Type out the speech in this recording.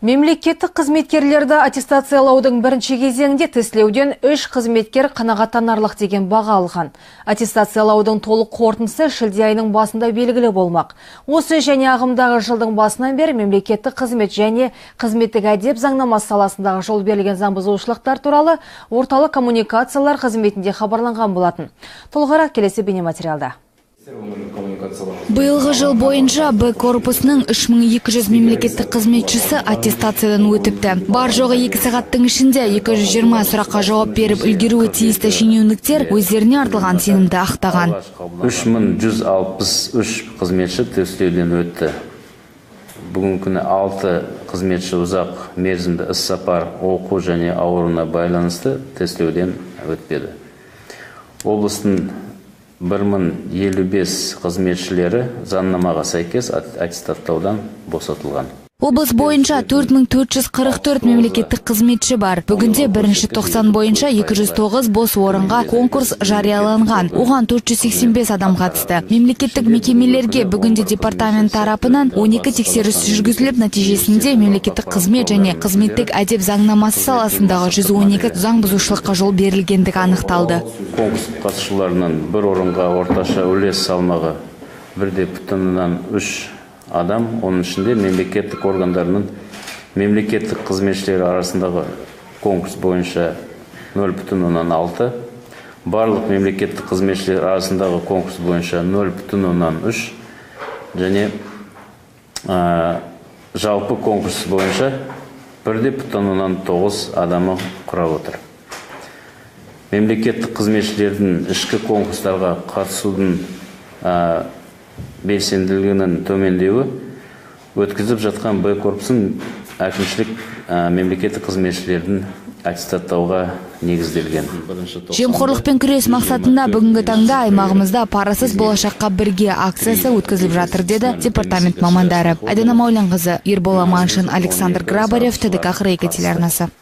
Мемлекеттік қызметкерлерді аттестациялаудың бірінші кезеңінде тестілеуден 3 қызметкер қанағаттанарлық деген баға алған. Аттестациялаудың толық қорытындысы шілде айының басында белгілі болмақ. Осы және ағымдағы жылдың басынан бері мемлекеттік қызмет және қызметтік әдеп заңнамасы саласындағы жол берілген заң бұзушылықтар туралы орталық коммуникациялар қызметінде хабарланған болатын. Толығырақ келесі бейнематериалда. Биылғы жыл бойынша Б корпусының 3200 мемлекеттік қызметшісі аттестациядан өтіпті. Бар жоғы 2 сағаттың ішінде 220 сұраққа жауап беріп үлгеруі тиісті шенеуніктер өздеріне артылған сенімді ақтаған. 3163 қызметші тестілеуден өтті. Бүгінгі күні 6 қызметші ұзақ мерзімді іс-сапар, оқу және ауруына байланысты тестілеуден өтпеді. Облыстың 1055 қызметшілері заңнамаға сәйкес аттестаттаудан босатылған. Облыс бойынша 4444 мемлекеттік қызметші бар. Бүгінде бірінші 90 бойынша 209 бос орынға конкурс жарияланған. Оған 485 адам қатысты. Мемлекеттік мекемелерге бүгінде департамент тарапынан 12 тексеріс жүргізіліп, нәтижесінде мемлекеттік қызмет және қызметтік әдеп заңнамасы саласындағы 112 заң бұзушылыққа жол берілгендігі анықталды. Конкурс қатысушыларынан бір орынға орташа үлес салмағы 1,3 адам, оның ішінде мемлекеттік органдарының мемлекеттік қызметшілері арасындағы конкурс бойынша 0,6, барлық мемлекеттік қызметшілер арасындағы конкурс бойынша 0,3 және жалпы конкурс бойынша 1,9 адамы құрап отыр. Мемлекеттік қызметшілердің ішкі конкурстарға қатысудың белсенділігінің төмендеуі өткізіп жатқан Б корпусын әкімшілік мемлекеттік қызметшілердің аттестаттауға негізделген. Жемқорлықпен күрес мақсатында бүгінгі таңда аймағымызда парасыз болашаққа бірге акциясы өткізіліп жатыр, деді департамент мамандары. Айдана Маулянқызы, Ербол Аманшин, Александр Грабарев, ТДК Хрейка телеарнасы.